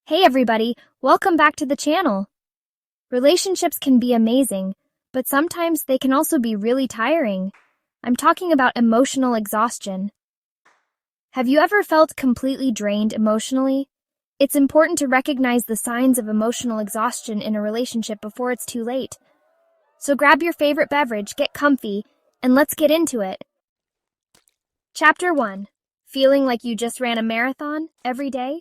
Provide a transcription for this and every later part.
Hey everybody, welcome back to the channel. Relationships can be amazing, but sometimes they can also be really tiring. I'm talking about emotional exhaustion. Have you ever felt completely drained emotionally? It's important to recognize the signs of emotional exhaustion in a relationship before it's too late. So grab your favorite beverage, get comfy, and let's get into it. Chapter 1. Feeling like you just ran a marathon every day?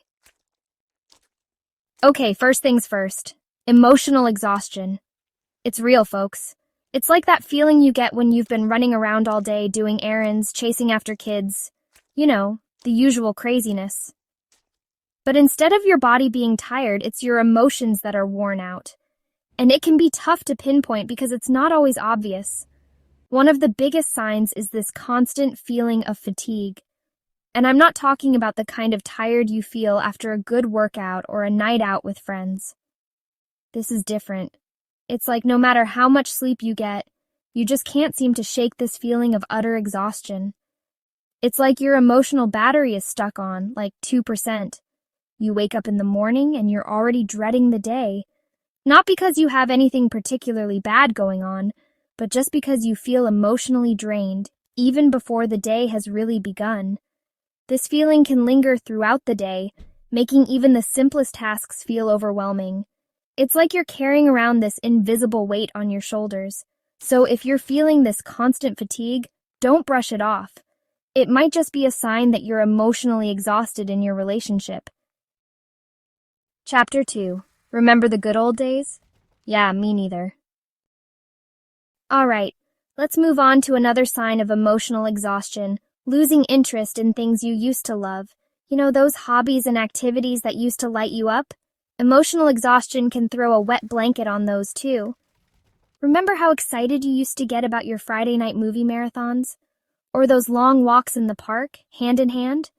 Okay, first things first. Emotional exhaustion. It's real, folks. It's like that feeling you get when you've been running around all day doing errands, chasing after kids. You know, the usual craziness. But instead of your body being tired, it's your emotions that are worn out. And it can be tough to pinpoint because it's not always obvious. One of the biggest signs is this constant feeling of fatigue. And I'm not talking about the kind of tired you feel after a good workout or a night out with friends. This is different. It's like no matter how much sleep you get, you just can't seem to shake this feeling of utter exhaustion. It's like your emotional battery is stuck on, like 2%. You wake up in the morning and you're already dreading the day. Not because you have anything particularly bad going on, but just because you feel emotionally drained, even before the day has really begun. This feeling can linger throughout the day, making even the simplest tasks feel overwhelming. It's like you're carrying around this invisible weight on your shoulders. So if you're feeling this constant fatigue, don't brush it off. It might just be a sign that you're emotionally exhausted in your relationship. Chapter 2. Remember the good old days? Yeah, me neither. Alright, let's move on to another sign of emotional exhaustion. Losing interest in things you used to love. You know, those hobbies and activities that used to light you up? Emotional exhaustion can throw a wet blanket on those too. Remember how excited you used to get about your Friday night movie marathons? Or those long walks in the park, hand in hand?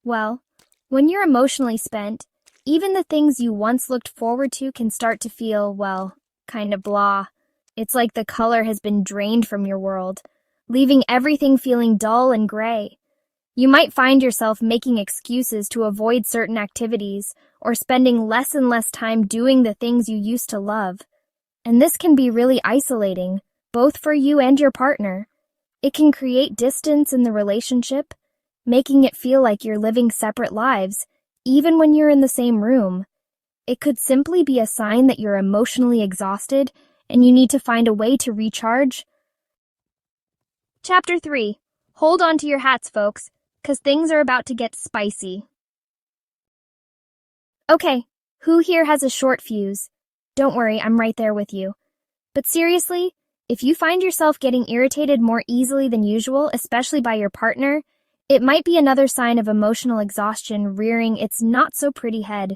Well, when you're emotionally spent, even the things you once looked forward to can start to feel, well, kind of blah. It's like the color has been drained from your world, leaving everything feeling dull and gray. You might find yourself making excuses to avoid certain activities or spending less and less time doing the things you used to love. And this can be really isolating, both for you and your partner. It can create distance in the relationship, making it feel like you're living separate lives, even when you're in the same room. It could simply be a sign that you're emotionally exhausted and you need to find a way to recharge. Chapter 3. Hold on to your hats, folks, because things are about to get spicy. Okay, who here has a short fuse? Don't worry, I'm right there with you. But seriously, if you find yourself getting irritated more easily than usual, especially by your partner, it might be another sign of emotional exhaustion rearing its not-so-pretty head.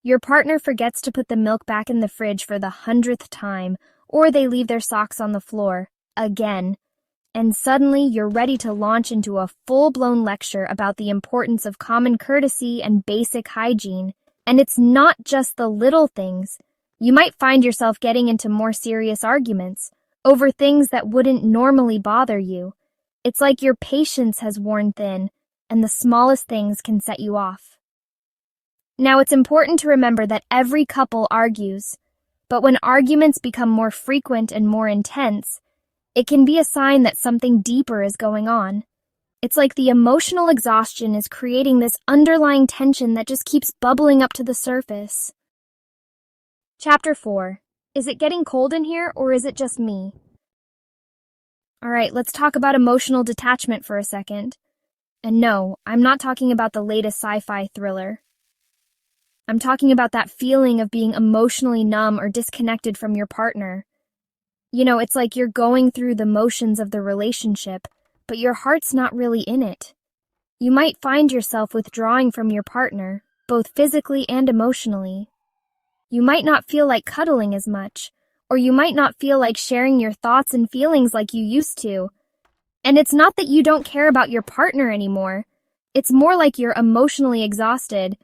Your partner forgets to put the milk back in the fridge for the 100th time, or they leave their socks on the floor, again. And suddenly you're ready to launch into a full-blown lecture about the importance of common courtesy and basic hygiene. And it's not just the little things. You might find yourself getting into more serious arguments over things that wouldn't normally bother you. It's like your patience has worn thin, and the smallest things can set you off. Now, it's important to remember that every couple argues, but when arguments become more frequent and more intense, it can be a sign that something deeper is going on. It's like the emotional exhaustion is creating this underlying tension that just keeps bubbling up to the surface. Chapter 4. Is it getting cold in here, or is it just me? Alright, let's talk about emotional detachment for a second. And no, I'm not talking about the latest sci-fi thriller. I'm talking about that feeling of being emotionally numb or disconnected from your partner. You know, it's like you're going through the motions of the relationship, but your heart's not really in it. You might find yourself withdrawing from your partner, both physically and emotionally. You might not feel like cuddling as much, or you might not feel like sharing your thoughts and feelings like you used to. And it's not that you don't care about your partner anymore. It's more like you're emotionally exhausted,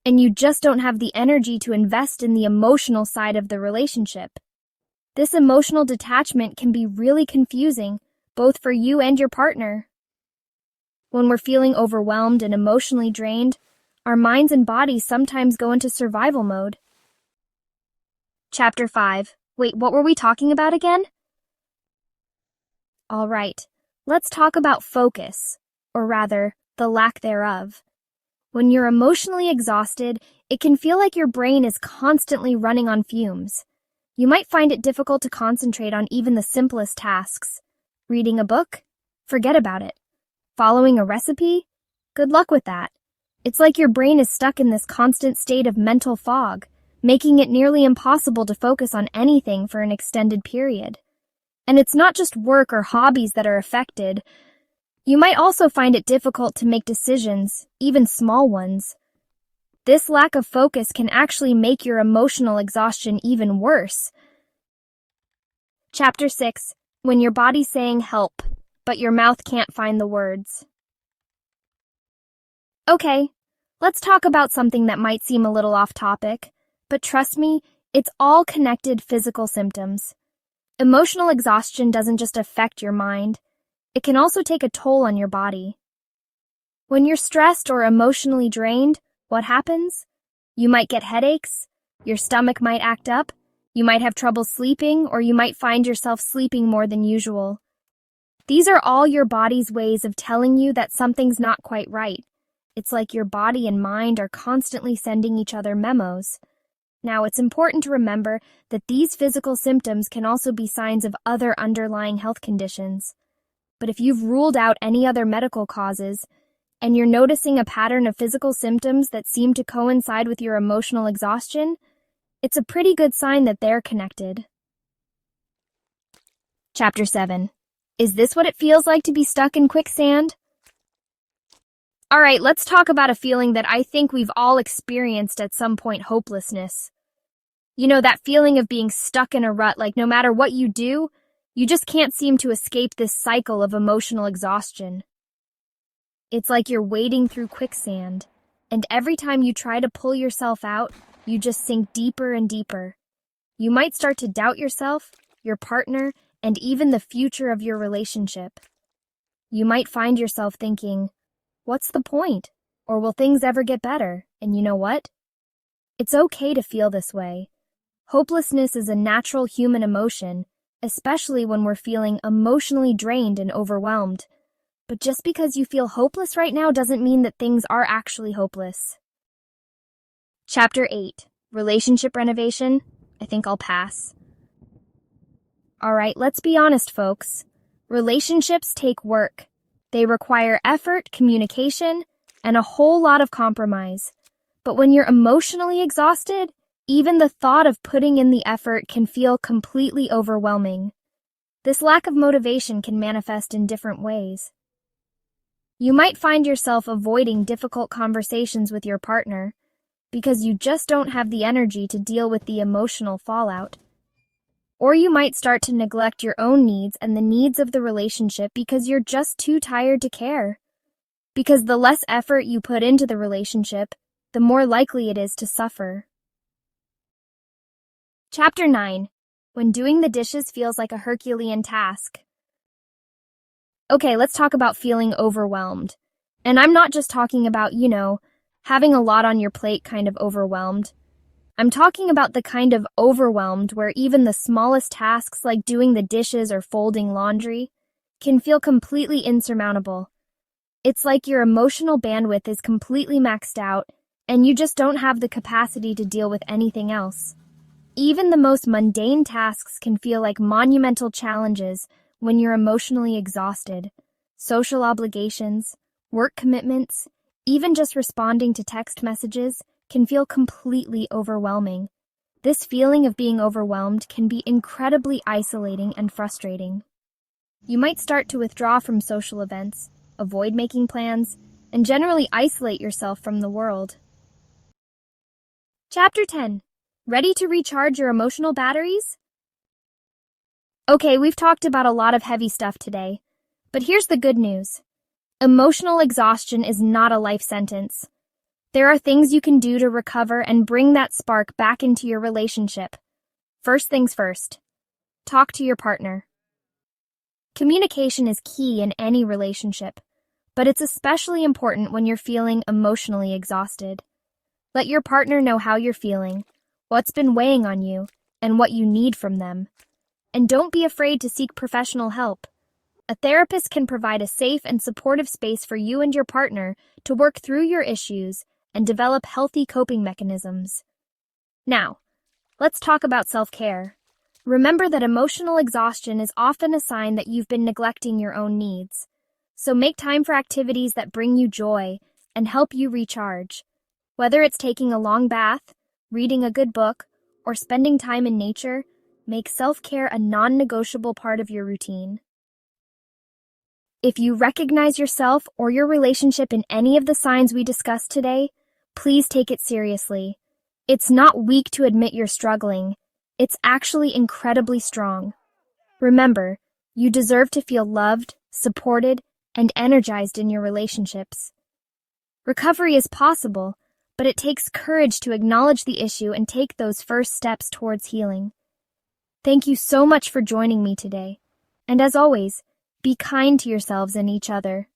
and you just don't have the energy to invest in the emotional side of the relationship. This emotional detachment can be really confusing, both for you and your partner. When we're feeling overwhelmed and emotionally drained, Our minds and bodies sometimes go into survival mode. Chapter 5. Wait, what were we talking about again? All right, let's talk about focus, or rather, the lack thereof. When you're emotionally exhausted, it can feel like your brain is constantly running on fumes. You might find it difficult to concentrate on even the simplest tasks. Reading a book? Forget about it. Following a recipe? Good luck with that. It's like your brain is stuck in this constant state of mental fog, making it nearly impossible to focus on anything for an extended period. And it's not just work or hobbies that are affected. You might also find it difficult to make decisions, even small ones. This lack of focus can actually make your emotional exhaustion even worse. Chapter 6. When your body's saying help, but your mouth can't find the words. Okay, let's talk about something that might seem a little off topic, but trust me, it's all connected physical symptoms. Emotional exhaustion doesn't just affect your mind, it can also take a toll on your body. When you're stressed or emotionally drained, what happens? You might get headaches, your stomach might act up, you might have trouble sleeping, or you might find yourself sleeping more than usual. These are all your body's ways of telling you that something's not quite right. It's like your body and mind are constantly sending each other memos. Now, it's important to remember that these physical symptoms can also be signs of other underlying health conditions. But if you've ruled out any other medical causes, and you're noticing a pattern of physical symptoms that seem to coincide with your emotional exhaustion, it's a pretty good sign that they're connected. Chapter 7. Is this what it feels like to be stuck in quicksand? All right, let's talk about a feeling that I think we've all experienced at some point: hopelessness. You know, that feeling of being stuck in a rut, like no matter what you do, you just can't seem to escape this cycle of emotional exhaustion. It's like you're wading through quicksand, and every time you try to pull yourself out, you just sink deeper and deeper. You might start to doubt yourself, your partner, and even the future of your relationship. You might find yourself thinking, what's the point? Or will things ever get better? And you know what? It's okay to feel this way. Hopelessness is a natural human emotion, especially when we're feeling emotionally drained and overwhelmed. But just because you feel hopeless right now doesn't mean that things are actually hopeless. Chapter 8. Relationship renovation? I think I'll pass. All right, let's be honest, folks. Relationships take work. They require effort, communication, and a whole lot of compromise. But when you're emotionally exhausted, even the thought of putting in the effort can feel completely overwhelming. This lack of motivation can manifest in different ways. You might find yourself avoiding difficult conversations with your partner because you just don't have the energy to deal with the emotional fallout. Or you might start to neglect your own needs and the needs of the relationship because you're just too tired to care. Because the less effort you put into the relationship, the more likely it is to suffer. Chapter 9. When doing the dishes feels like a Herculean task. Okay, let's talk about feeling overwhelmed. And I'm not just talking about, having a lot on your plate kind of overwhelmed. I'm talking about the kind of overwhelmed where even the smallest tasks like doing the dishes or folding laundry can feel completely insurmountable. It's like your emotional bandwidth is completely maxed out and you just don't have the capacity to deal with anything else. Even the most mundane tasks can feel like monumental challenges when you're emotionally exhausted. Social obligations, work commitments, even just responding to text messages can feel completely overwhelming. This feeling of being overwhelmed can be incredibly isolating and frustrating. You might start to withdraw from social events, avoid making plans, and generally isolate yourself from the world. Chapter 10. Ready to recharge your emotional batteries? Okay, we've talked about a lot of heavy stuff today, but here's the good news. Emotional exhaustion is not a life sentence. There are things you can do to recover and bring that spark back into your relationship. First things first, talk to your partner. Communication is key in any relationship. but it's especially important when you're feeling emotionally exhausted. Let your partner know how you're feeling, what's been weighing on you, and what you need from them. And don't be afraid to seek professional help. A therapist can provide a safe and supportive space for you and your partner to work through your issues and develop healthy coping mechanisms. Now, let's talk about self-care. Remember that emotional exhaustion is often a sign that you've been neglecting your own needs. So make time for activities that bring you joy and help you recharge. Whether it's taking a long bath, reading a good book, or spending time in nature, make self-care a non-negotiable part of your routine. If you recognize yourself or your relationship in any of the signs we discussed today, please take it seriously. It's not weak to admit you're struggling. It's actually incredibly strong. Remember, you deserve to feel loved, supported, and energized in your relationships. Recovery is possible, but it takes courage to acknowledge the issue and take those first steps towards healing. Thank you so much for joining me today. And as always, be kind to yourselves and each other.